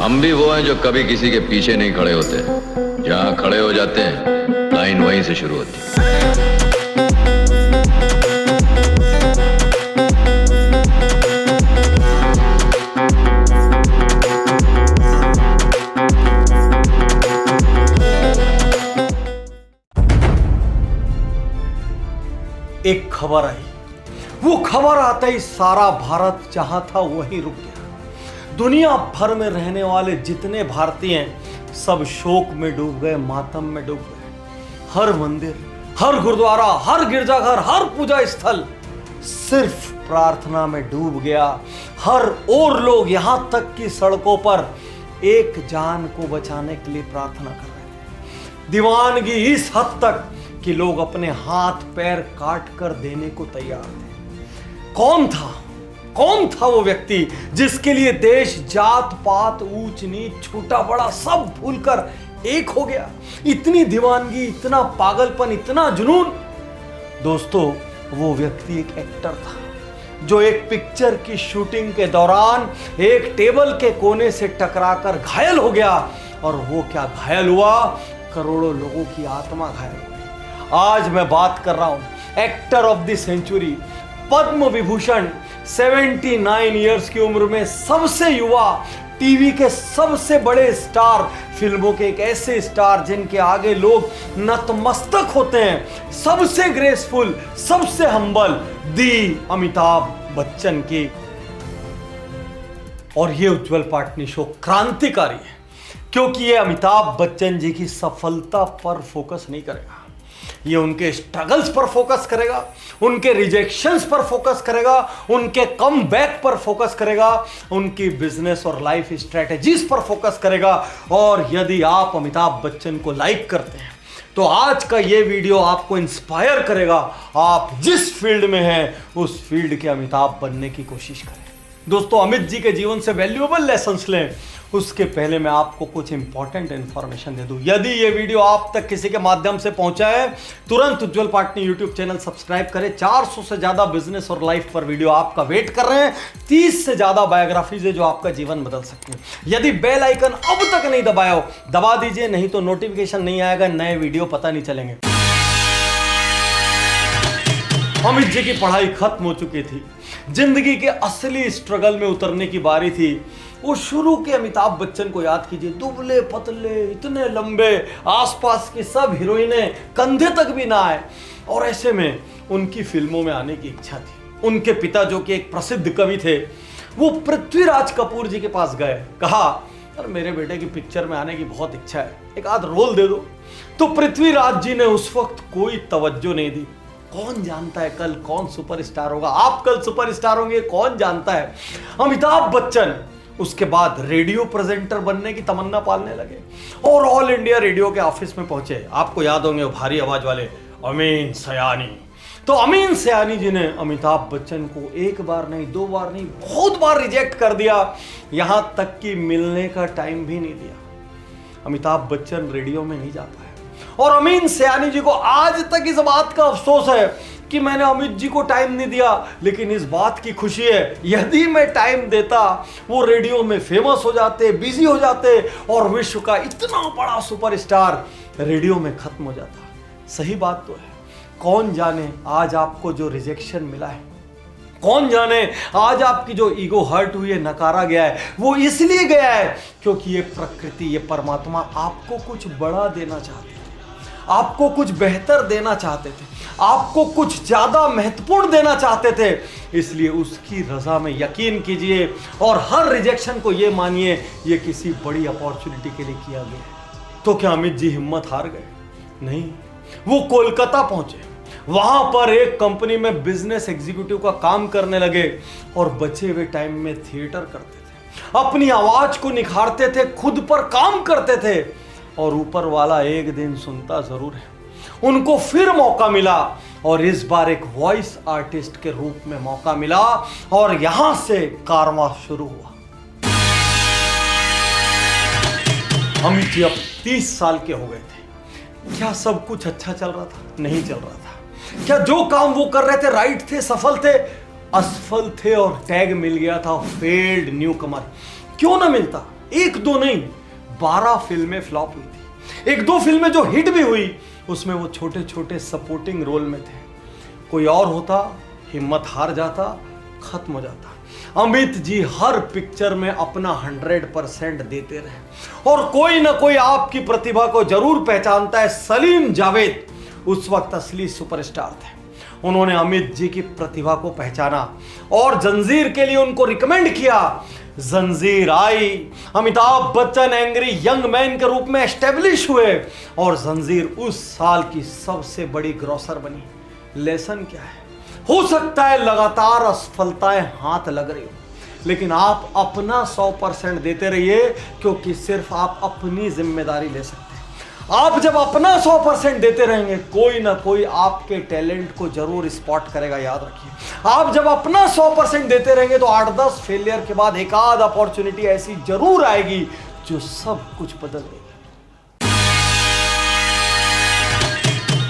हम भी वो हैं जो कभी किसी के पीछे नहीं खड़े होते, जहां खड़े हो जाते हैं लाइन वहीं से शुरू होती है। एक खबर आई, वो खबर आते ही सारा भारत जहां था वहीं रुक गया। दुनिया भर में रहने वाले जितने भारतीय हैं सब शोक में डूब गए, मातम में डूब गए। हर मंदिर, हर गुरुद्वारा, हर गिरजाघर, हर पूजा स्थल सिर्फ प्रार्थना में डूब गया। हर और लोग यहां तक कि सड़कों पर एक जान को बचाने के लिए प्रार्थना कर रहे थे। दीवानगी इस हद तक कि लोग अपने हाथ पैर काट कर देने को तैयार थे। कौन था वो व्यक्ति जिसके लिए देश, जात पात, ऊंच नीच, छोटा बड़ा सब भूलकर एक हो गया? इतनी दीवानगी, इतना पागलपन, इतना जुनून। दोस्तों, वो व्यक्ति एक एक्टर था जो एक पिक्चर की शूटिंग के दौरान एक टेबल के कोने से टकराकर घायल हो गया। और वो क्या घायल हुआ, करोड़ों लोगों की आत्मा घायल हुई। आज मैं बात कर रहा हूं actor of the century, Padma Vibhushan, 79 years की उम्र में सबसे युवा, टीवी के सबसे बड़े स्टार, फिल्मों के एक ऐसे स्टार जिनके आगे लोग नतमस्तक होते हैं, सबसे ग्रेसफुल, सबसे हम्बल, दी अमिताभ बच्चन की। और ये उज्जवल पाटनी शो क्रांतिकारी है क्योंकि ये अमिताभ बच्चन जी की सफलता पर फोकस नहीं करेगा, ये उनके स्ट्रगल्स पर फोकस करेगा, उनके रिजेक्शंस पर फोकस करेगा, उनके कम बैक पर फोकस करेगा, उनकी बिजनेस और लाइफ स्ट्रेटेजीज पर फोकस करेगा। और यदि आप अमिताभ बच्चन को लाइक करते हैं तो आज का ये वीडियो आपको इंस्पायर करेगा। आप जिस फील्ड में हैं उस फील्ड के अमिताभ बनने की कोशिश करें। दोस्तों, अमित जी के जीवन से वैल्यूएबल लेसन्स लें, उसके पहले मैं आपको कुछ इंपॉर्टेंट इंफॉर्मेशन दे दूं। यदि ये वीडियो आप तक किसी के माध्यम से पहुंचा है, तुरंत उज्जवल पाटनी यूट्यूब चैनल सब्सक्राइब करें। 400 से ज्यादा बिजनेस और लाइफ पर वीडियो आपका वेट कर रहे हैं। 30 से ज्यादा बायोग्राफीज है जो आपका जीवन बदल सकती हैं। यदि बेल आइकन अब तक नहीं दबाया हो, दबा दीजिए, नहीं तो नोटिफिकेशन नहीं आएगा, नए वीडियो पता नहीं चलेंगे। अमित जी की पढ़ाई खत्म हो चुकी थी, जिंदगी के असली स्ट्रगल में उतरने की बारी थी। वो शुरू के अमिताभ बच्चन को याद कीजिए, दुबले पतले, इतने लंबे, आसपास की सब हीरोइनें कंधे तक भी ना आए। और ऐसे में उनकी फिल्मों में आने की इच्छा थी। उनके पिता जो कि एक प्रसिद्ध कवि थे, वो पृथ्वीराज कपूर जी के पास गए, कहा यार मेरे बेटे की पिक्चर में आने की बहुत इच्छा है, एक आध रोल दे दो। तो पृथ्वीराज जी ने उस वक्त कोई तवज्जो नहीं दी। कौन जानता है कल कौन सुपरस्टार होगा, आप कल सुपरस्टार होंगे कौन जानता है। अमिताभ बच्चन उसके बाद रेडियो प्रेजेंटर बनने की तमन्ना पालने लगे और ऑल इंडिया रेडियो के ऑफिस में पहुंचे। आपको याद होंगे वो भारी आवाज वाले अमीन सयानी। तो अमीन सयानी जी ने अमिताभ बच्चन को एक बार नहीं, दो बार नहीं, बहुत बार रिजेक्ट कर दिया, यहां तक कि मिलने का टाइम भी नहीं दिया। अमिताभ बच्चन रेडियो में नहीं जा पाए और अमीन सयानी जी को आज तक इस बात का अफसोस है कि मैंने अमित जी को टाइम नहीं दिया। लेकिन इस बात की खुशी है, यदि मैं टाइम देता वो रेडियो में फेमस हो जाते, बिजी हो जाते और विश्व का इतना बड़ा सुपरस्टार रेडियो में खत्म हो जाता। सही बात तो है। कौन जाने आज आपको जो रिजेक्शन मिला है, कौन जाने आज आपकी जो ईगो हर्ट हुई है, नकारा गया है, वो इसलिए गया है क्योंकि ये प्रकृति, ये परमात्मा आपको कुछ बड़ा देना चाहते थे, आपको कुछ बेहतर देना चाहते थे, आपको कुछ ज्यादा महत्वपूर्ण देना चाहते थे। इसलिए उसकी रजा में यकीन कीजिए और हर रिजेक्शन को ये मानिए ये किसी बड़ी अपॉर्चुनिटी के लिए किया गया है। तो क्या अमित जी हिम्मत हार गए? नहीं, वो कोलकाता पहुंचे, वहां पर एक कंपनी में बिजनेस एग्जीक्यूटिव का काम करने लगे और बचे हुए टाइम में थिएटर करते थे, अपनी आवाज को निखारते थे, खुद पर काम करते थे। और ऊपर वाला एक दिन सुनता जरूर है। उनको फिर मौका मिला और इस बार एक वॉइस आर्टिस्ट के रूप में मौका मिला और यहां से कारवां शुरू हुआ। अमित जी अब 30 साल के हो गए थे। क्या सब कुछ अच्छा चल रहा था? नहीं चल रहा था। क्या जो काम वो कर रहे थे राइट थे, सफल थे? असफल थे और टैग मिल गया था फेल्ड न्यूकमर। क्यों ना मिलता? एक दो नहीं, 12 फिल्में फ्लॉप हुई थी। एक दो फिल्में जो हिट भी हुई उसमें वो छोटे छोटे सपोर्टिंग रोल में थे। कोई और होता, हिम्मत हार जाता, खत्म हो जाता। अमित जी हर पिक्चर में अपना 100% देते रहे और कोई ना कोई आपकी प्रतिभा को जरूर पहचानता है। सलीम जावेद उस वक्त असली सुपरस्टार थे। उन्होंने अमित जी की प्रतिभा को पहचाना और जंजीर के लिए उनको रिकमेंड किया। जंजीर आई, Amitabh Bachchan angry young man के रूप में एस्टेब्लिश हुए और जंजीर उस साल की सबसे बड़ी ग्रॉसर बनी। लेसन क्या है? हो सकता है लगातार असफलताएं हाथ लग रही हो, लेकिन आप अपना 100% देते रहिए, क्योंकि सिर्फ आप अपनी जिम्मेदारी ले सकते हैं। आप जब अपना 100% देते रहेंगे, कोई ना कोई आपके टैलेंट को जरूर स्पॉट करेगा। याद रखिए, आप जब अपना 100% देते रहेंगे तो 8-10 फेलियर के बाद एक आध अपॉर्चुनिटी ऐसी जरूर आएगी जो सब कुछ बदल देगी।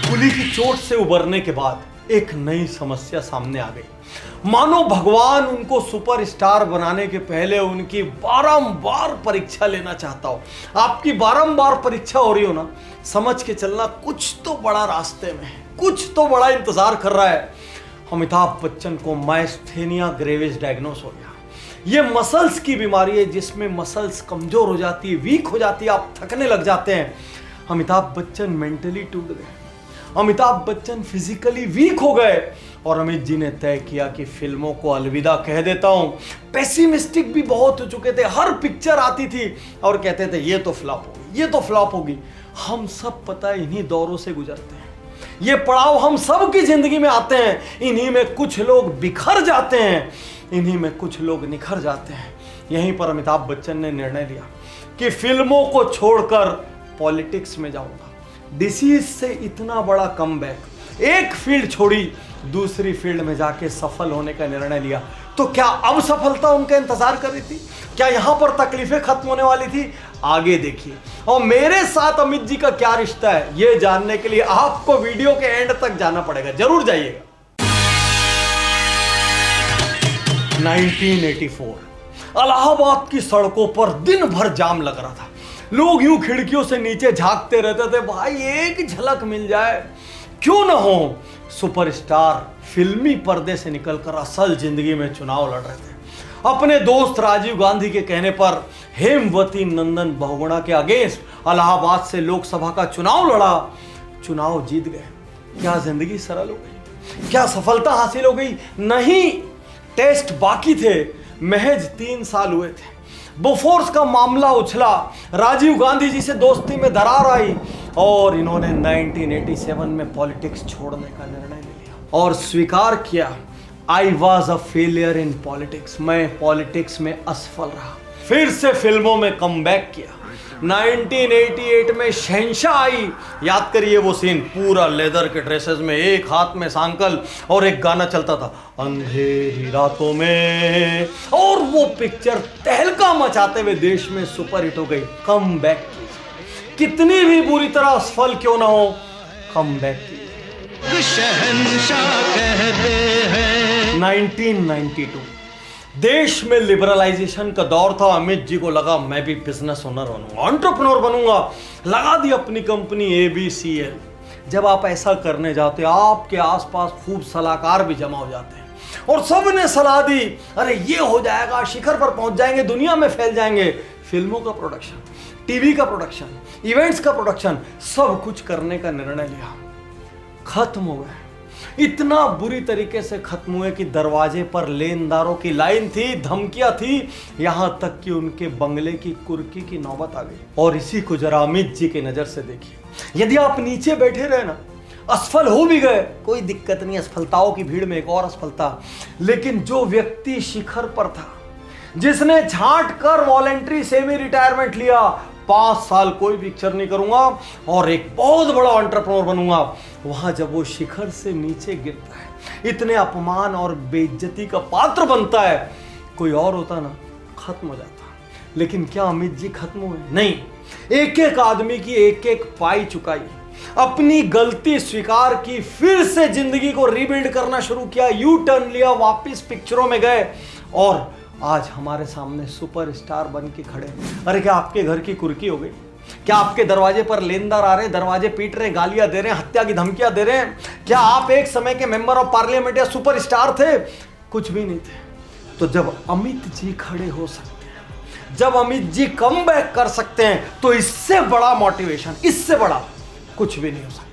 पुली की चोट से उबरने के बाद एक नई समस्या सामने आ गई। मानो भगवान उनको सुपरस्टार बनाने के पहले उनकी बारंबार परीक्षा लेना चाहता हो। आपकी बारंबार परीक्षा हो रही हो ना, समझ के चलना कुछ तो बड़ा रास्ते में है, कुछ तो बड़ा इंतजार कर रहा है। अमिताभ बच्चन को माइस्थेनिया ग्रेविस डायग्नोस हो गया। ये मसल्स की बीमारी है जिसमें मसल्स कमजोर हो जाती है, वीक हो जाती है, आप थकने लग जाते हैं। अमिताभ बच्चन मेंटली टूट गए, अमिताभ बच्चन फिजिकली वीक हो गए और अमित जी ने तय किया कि फिल्मों को अलविदा कह देता हूं। पेसिमिस्टिक भी बहुत हो चुके थे, हर पिक्चर आती थी और कहते थे ये तो फ्लॉप होगी, ये तो फ्लॉप होगी। हम सब पता है इन्हीं दौरों से गुजरते हैं, ये पड़ाव हम सब की जिंदगी में आते हैं। इन्हीं में कुछ लोग बिखर जाते हैं, इन्हीं में कुछ लोग निखर जाते हैं। यहीं पर अमिताभ बच्चन ने निर्णय लिया कि फिल्मों को छोड़कर पॉलिटिक्स में जाऊंगा। डिसीज से इतना बड़ा कमबैक, एक फील्ड छोड़ी दूसरी फील्ड में जाके सफल होने का निर्णय लिया। तो क्या अब सफलता उनका इंतजार कर रही थी? क्या यहां पर तकलीफें खत्म होने वाली थी? आगे देखिए। और मेरे साथ अमित जी का क्या रिश्ता है, यह जानने के लिए आपको वीडियो के एंड तक जाना पड़ेगा, जरूर जाइएगा। 1984 इलाहाबाद की सड़कों पर दिन भर जाम लग रहा था। लोग यूं खिड़कियों से नीचे झांकते रहते थे, भाई एक झलक मिल जाए। क्यों ना हो, सुपरस्टार फिल्मी पर्दे से निकलकर असल जिंदगी में चुनाव लड़ रहे थे। अपने दोस्त राजीव गांधी के कहने पर हेमवती नंदन बहुगुणा के अगेंस्ट इलाहाबाद से लोकसभा का चुनाव लड़ा, चुनाव जीत गए। क्या जिंदगी सरल हो गई? क्या सफलता हासिल हो गई? नहीं, टेस्ट बाकी थे। महज 3 साल हुए थे, बोफोर्स का मामला उछला, राजीव गांधी जी से दोस्ती में दरार आई और इन्होंने 1987 में पॉलिटिक्स छोड़ने का निर्णय ले लिया और स्वीकार किया, I was a failure in politics. मैं पॉलिटिक्स में असफल रहा। फिर से फिल्मों में कमबैक किया। 1988 में शहंशाह आई। याद करिए वो सीन, पूरा लेदर के ड्रेसेस में, एक हाथ में सांकल और एक गाना चलता था अंधेरी रातों में, और वो पिक्चर तहलका मचाते हुए देश में सुपरहिट हो गई। कम बैक कीजिए, कितनी भी बुरी तरह असफल क्यों ना हो, कम बैक कीजिए। शहंशाह कहते हैं। 1992 देश में लिबरलाइजेशन का दौर था। अमित जी को लगा मैं भी बिजनेस ओनर बनूंगा, एंटरप्रेन्योर बनूंगा। लगा दी अपनी कंपनी ABCL। जब आप ऐसा करने जाते हैं, आपके आसपास खूब सलाहकार भी जमा हो जाते हैं और सब ने सलाह दी, अरे ये हो जाएगा, शिखर पर पहुंच जाएंगे, दुनिया में फैल जाएंगे। फिल्मों का प्रोडक्शन, टीवी का प्रोडक्शन, इवेंट्स का प्रोडक्शन, सब कुछ करने का निर्णय लिया। खत्म हो गए। इतना बुरी तरीके से खत्म हुए कि दरवाजे पर लेनदारों की लाइन थी, धमकियां थी, यहां तक कि उनके बंगले की कुर्की की नौबत आ गई। और इसी को जरा अमित जी की नजर से देखिए। यदि आप नीचे बैठे रहे ना, असफल हो भी गए, कोई दिक्कत नहीं, असफलताओं की भीड़ में एक और असफलता। लेकिन जो व्यक्ति शिखर पर था, जिसने झांट कर वॉलेंट्री सेमी रिटायरमेंट लिया, 5 साल कोई पिक्चर नहीं करूंगा और एक बहुत बड़ा एंटरप्रेन्योर बनूंगा, वहां जब वो शिखर से नीचे गिरता है, इतने अपमान और बेइज्जती का पात्र बनता है, कोई और होता ना, खत्म हो जाता। लेकिन क्या अमित जी खत्म हुए? नहीं। एक एक आदमी की एक एक पाई चुकाई, अपनी गलती स्वीकार की, फिर से जिंदगी को रीबिल्ड करना शुरू किया, यू टर्न लिया, वापस पिक्चरों में गए और आज हमारे सामने सुपरस्टार बन के खड़े हैं। अरे क्या आपके घर की कुर्की हो गई? क्या आपके दरवाजे पर लेनदार आ रहे हैं, दरवाजे पीट रहे हैं, गालियां दे रहे हैं, हत्या की धमकियां दे रहे हैं? क्या आप एक समय के मेंबर ऑफ पार्लियामेंट या सुपरस्टार थे? कुछ भी नहीं थे। तो जब अमित जी खड़े हो सकते हैं, जब अमित जी कमबैक कर सकते हैं, तो इससे बड़ा मोटिवेशन, इससे बड़ा कुछ भी नहीं हो सकता।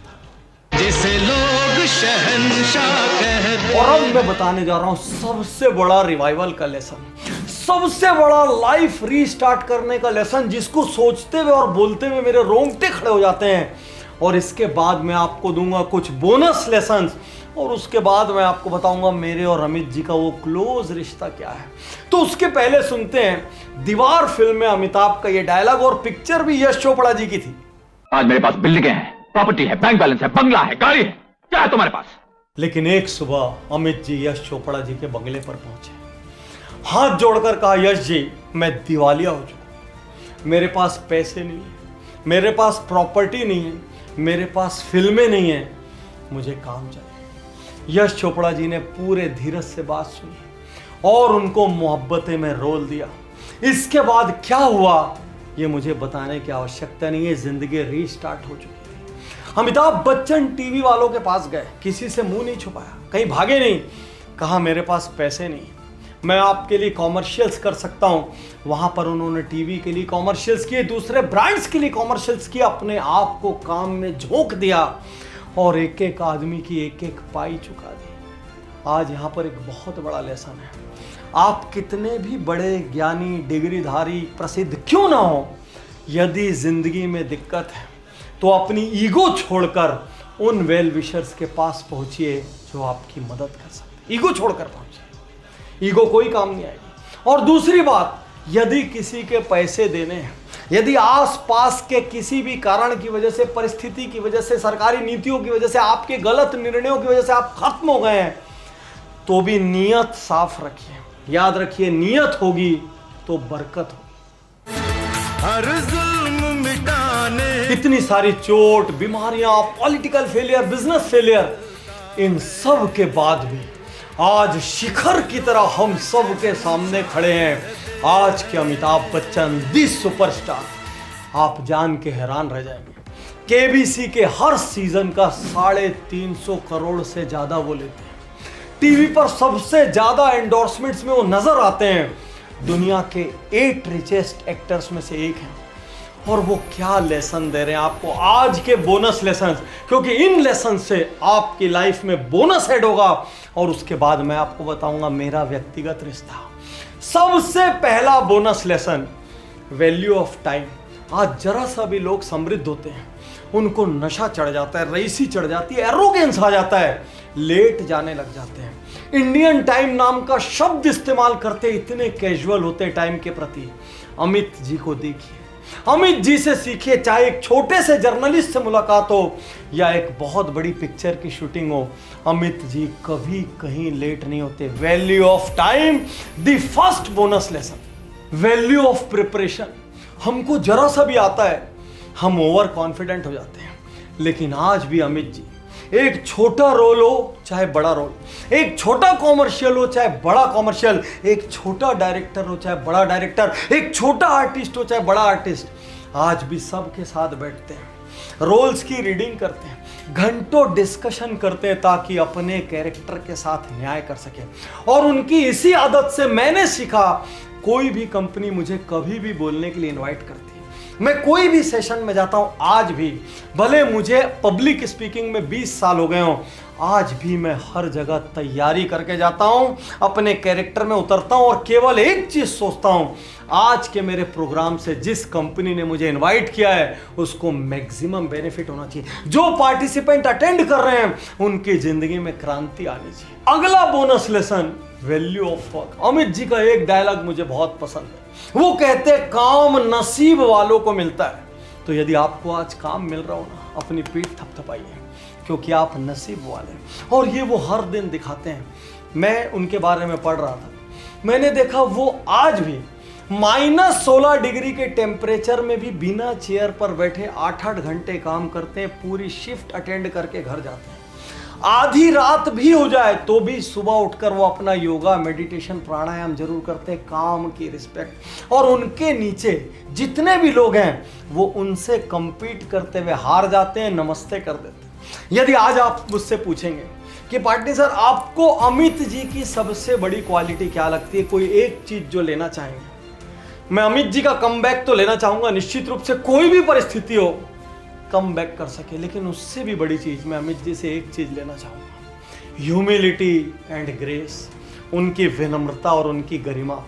जिसे लोग शहंशाह कहते। और अब मैं बताने जा रहा हूं सबसे बड़ा रिवाइवल का लेसन, सबसे बड़ा लाइफ रीस्टार्ट करने का लेसन, जिसको सोचते हुए और बोलते हुए मेरे रोंगटे खड़े हो जाते हैं। और इसके बाद मैं आपको दूंगा कुछ बोनस लेसन्स, और उसके बाद मैं आपको बताऊंगा मेरे और अमित जी का वो क्लोज रिश्ता क्या है। तो उसके पहले सुनते हैं दीवार फिल्म में अमिताभ का ये डायलॉग, और पिक्चर भी यश चोपड़ा जी की थी। आज मेरे पास बिल्डिंगें हैं, प्रॉपर्टी है, बैंक बैलेंस है, बंगला है, गाड़ी है, क्या है तुम्हारे पास? लेकिन एक सुबह अमित जी यश चोपड़ा जी के बंगले पर पहुंचे, हाथ जोड़कर कहा, यश जी मैं दिवालिया हो चुका, मेरे पास पैसे नहीं है, मेरे पास प्रॉपर्टी नहीं है, मेरे पास फिल्में नहीं है, मुझे काम चाहिए। यश चोपड़ा जी ने पूरे धीरज से बात सुनी और उनको मोहब्बतें में रोल दिया। इसके बाद क्या हुआ ये मुझे बताने की आवश्यकता नहीं है, जिंदगी रीस्टार्ट हो चुकी है। अमिताभ बच्चन टीवी वालों के पास गए, किसी से मुंह नहीं छुपाया, कहीं भागे नहीं, कहा मेरे पास पैसे नहीं, मैं आपके लिए कॉमर्शियल्स कर सकता हूं। वहां पर उन्होंने टीवी के लिए कॉमर्शियल्स किए, दूसरे ब्रांड्स के लिए कॉमर्शियल्स किए, अपने आप को काम में झोंक दिया और एक एक आदमी की एक एक पाई चुका दी। आज यहां पर एक बहुत बड़ा लेसन है। आप कितने भी बड़े ज्ञानी, डिग्रीधारी, प्रसिद्ध क्यों ना हो, यदि जिंदगी में दिक्कत है तो अपनी ईगो छोड़कर उन वेल विशर्स के पास पहुंचिए जो आपकी मदद कर सकते। ईगो छोड़कर पहुंचिए, ईगो कोई काम नहीं आएगी। और दूसरी बात, यदि किसी के पैसे देने हैं, यदि आसपास के किसी भी कारण की वजह से, परिस्थिति की वजह से, सरकारी नीतियों की वजह से, आपके गलत निर्णयों की वजह से आप खत्म हो गए हैं, तो भी नियत साफ रखिए। याद रखिए, नियत होगी तो बरकत हो। हर जुल्म मिटाने। इतनी सारी चोट, बीमारियां, पॉलिटिकल फेलियर, बिजनेस फेलियर, इन सब के बाद भी आज शिखर की तरह हम सब के सामने खड़े हैं आज के अमिताभ बच्चन, दी सुपरस्टार। आप जान के हैरान रह जाएंगे, केबीसी के हर सीजन का 350 करोड़ से ज्यादा वो लेते हैं। टीवी पर सबसे ज्यादा एंडोर्समेंट्स में वो नजर आते हैं। दुनिया के 8 रिचेस्ट एक्टर्स में से एक हैं। और वो क्या लेसन दे रहे हैं आपको आज के बोनस लेसन, क्योंकि इन लेसन से आपकी लाइफ में बोनस ऐड होगा। और उसके बाद मैं आपको बताऊंगा मेरा व्यक्तिगत रिश्ता। सबसे पहला bonus lesson, value of time. आज जरा सा भी लोग समृद्ध होते हैं, उनको नशा चढ़ जाता है, रईसी चढ़ जाती है, एरोगेंस आ जाता है, लेट जाने लग जाते हैं। इंडियन टाइम नाम का शब्द इस्तेमाल करते, इतने कैजुअल होते टाइम के प्रति। अमित जी को देखिए, अमित जी से सीखिए। चाहे एक छोटे से जर्नलिस्ट से मुलाकात हो या एक बहुत बड़ी पिक्चर की शूटिंग हो, अमित जी कभी कहीं लेट नहीं होते। Value of time, the first bonus lesson. Value of preparation, हमको जरा सा भी आता है हम ओवर कॉन्फिडेंट हो जाते हैं। लेकिन आज भी अमित जी, एक छोटा रोल हो चाहे बड़ा रोल, एक छोटा कॉमर्शियल हो चाहे बड़ा कॉमर्शियल, एक छोटा डायरेक्टर हो चाहे बड़ा डायरेक्टर, एक छोटा आर्टिस्ट हो चाहे बड़ा आर्टिस्ट, आज भी सबके साथ बैठते हैं, रोल्स की रीडिंग करते हैं, घंटों डिस्कशन करते हैं ताकि अपने कैरेक्टर के साथ न्याय कर सके। और उनकी इसी आदत से मैंने सीखा, कोई भी कंपनी मुझे कभी भी बोलने के लिए इन्वाइट करती है, मैं कोई भी सेशन में जाता हूं, आज भी भले मुझे पब्लिक स्पीकिंग में 20 साल हो गए हों, आज भी मैं हर जगह तैयारी करके जाता हूं, अपने कैरेक्टर में उतरता हूं और केवल एक चीज सोचता हूं, आज के मेरे प्रोग्राम से जिस कंपनी ने मुझे इनवाइट किया है उसको मैक्सिमम बेनिफिट होना चाहिए। जो पार्टिसिपेंट अटेंड कर रहे हैं उनकी जिंदगी में क्रांति आनी चाहिए। अगला bonus lesson, value of work. Amit ji का एक डायलॉग मुझे बहुत पसंद है, वो कहते हैं काम नसीब वालों को मिलता है। तो यदि आपको आज काम मिल रहा हो ना, अपनी पीठ थपथपाइए, क्योंकि आप नसीब वाले हैं। और ये वो हर दिन दिखाते हैं। मैं उनके बारे में पढ़ रहा था, मैंने देखा वो आज भी -16 डिग्री के टेम्परेचर में भी बिना चेयर पर बैठे 8-8 घंटे काम करते हैं, पूरी शिफ्ट अटेंड करके घर जाते हैं। आधी रात भी हो जाए तो भी सुबह उठकर वो अपना योगा मेडिटेशन प्राणायाम जरूर करते हैं, काम की रिस्पेक्ट। और उनके नीचे जितने भी लोग हैं वो उनसे compete करते हुए हार जाते हैं, नमस्ते कर देते हैं। यदि आज आप मुझसे पूछेंगे कि पार्टनर सर आपको अमित जी की सबसे बड़ी क्वालिटी क्या लगती है, कोई एक चीज जो लेना चाहेंगे, मैं अमित जी का कमबैक तो लेना चाहूंगा। निश्चित रूप से कोई भी परिस्थिति हो कम बैक कर सके, लेकिन उससे भी बड़ी चीज मैं अमित जी से एक चीज लेना चाहूंगा, ह्यूमिलिटी एंड ग्रेस। उनकी विनम्रता और उनकी गरिमा,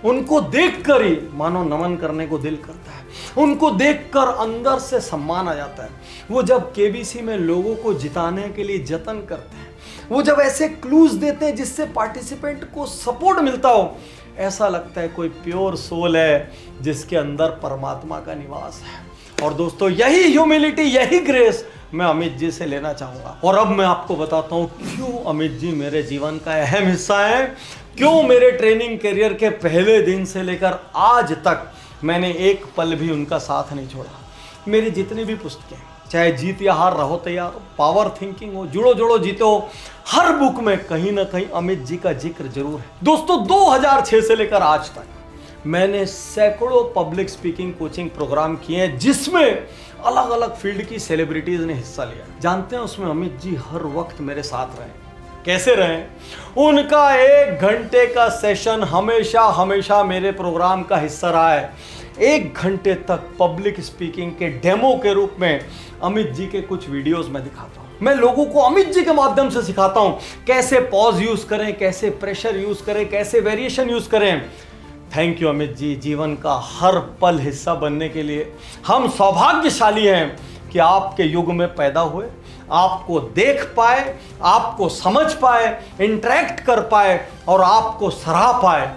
उनको देखकर ही मानो नमन करने को दिल करता है, उनको देखकर अंदर से सम्मान आ जाता है। वो जब केबीसी में लोगों को जिताने के लिए जतन करते हैं, वो जब ऐसे क्लूज देते हैं जिससे पार्टिसिपेंट को सपोर्ट मिलता हो, ऐसा लगता है कोई प्योर सोल है जिसके अंदर परमात्मा का निवास है। और दोस्तों यही ह्यूमिलिटी, यही ग्रेस मैं अमित जी से लेना चाहूंगा। और अब मैं आपको बताता हूं क्यों अमित जी मेरे जीवन का अहम हिस्सा है, क्यों मेरे ट्रेनिंग करियर के पहले दिन से लेकर आज तक मैंने एक पल भी उनका साथ नहीं छोड़ा। मेरी जितनी भी पुस्तकें, चाहे जीत या हार, रहो तैयार, पावर थिंकिंग हो, जुड़ो जुड़ो जीतो, हर बुक में कहीं ना कहीं अमित जी का जिक्र जरूर है। दोस्तों 2006 से लेकर आज तक मैंने सैकड़ों पब्लिक स्पीकिंग कोचिंग प्रोग्राम किए हैं जिसमें अलग अलग फील्ड की सेलिब्रिटीज ने हिस्सा लिया। जानते हैं उसमें अमित जी हर वक्त मेरे साथ रहे। कैसे रहे? उनका 1 घंटे का सेशन हमेशा हमेशा मेरे प्रोग्राम का हिस्सा रहा है। 1 घंटे तक पब्लिक स्पीकिंग के डेमो के रूप में अमित जी के कुछ वीडियोस में दिखाता हूं। मैं लोगों को अमित जी के माध्यम से सिखाता हूं कैसे पॉज यूज करें, कैसे प्रेशर यूज करें, कैसे वेरिएशन यूज करें। थैंक यू अमित जी, जीवन का हर पल हिस्सा बनने के लिए। हम सौभाग्यशाली हैं कि आपके युग में पैदा हुए, आपको देख पाए, आपको समझ पाए, इंटरेक्ट कर पाए और आपको सराह पाए।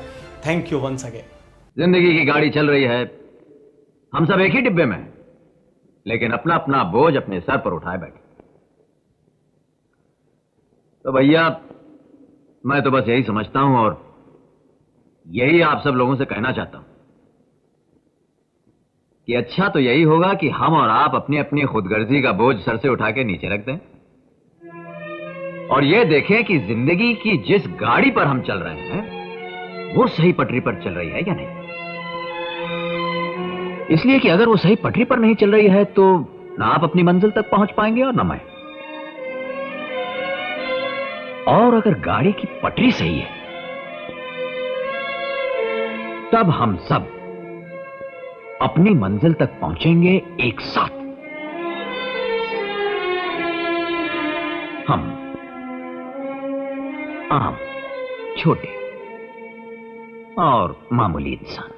Thank you once again. जिंदगी की गाड़ी चल रही है, हम सब एक ही डिब्बे में, लेकिन अपना अपना बोझ अपने सर पर उठाए बैठे। तो भैया मैं तो बस यही समझता हूं और यही आप सब लोगों से कहना चाहता हूं कि अच्छा तो यही होगा कि हम और आप अपनी अपनी खुदगर्जी का बोझ सर से उठा के नीचे रख दें और यह देखें कि जिंदगी की जिस गाड़ी पर हम चल रहे हैं वो सही पटरी पर चल रही है या नहीं। इसलिए कि अगर वो सही पटरी पर नहीं चल रही है तो ना आप अपनी मंजिल तक पहुंच पाएंगे और ना मैं। और अगर गाड़ी की पटरी सही है तब हम सब अपनी मंजिल तक पहुंचेंगे एक साथ। हम आम, छोटे और मामूली इंसान,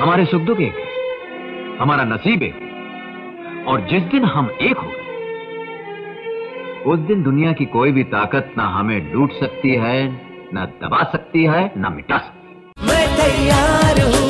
हमारे सुख दुख एक है, हमारा नसीब एक है और जिस दिन हम एक हो गए उस दिन दुनिया की कोई भी ताकत ना हमें लूट सकती है, ना दबा सकती है, ना मिटा सकती है। मैं तैयार हूँ।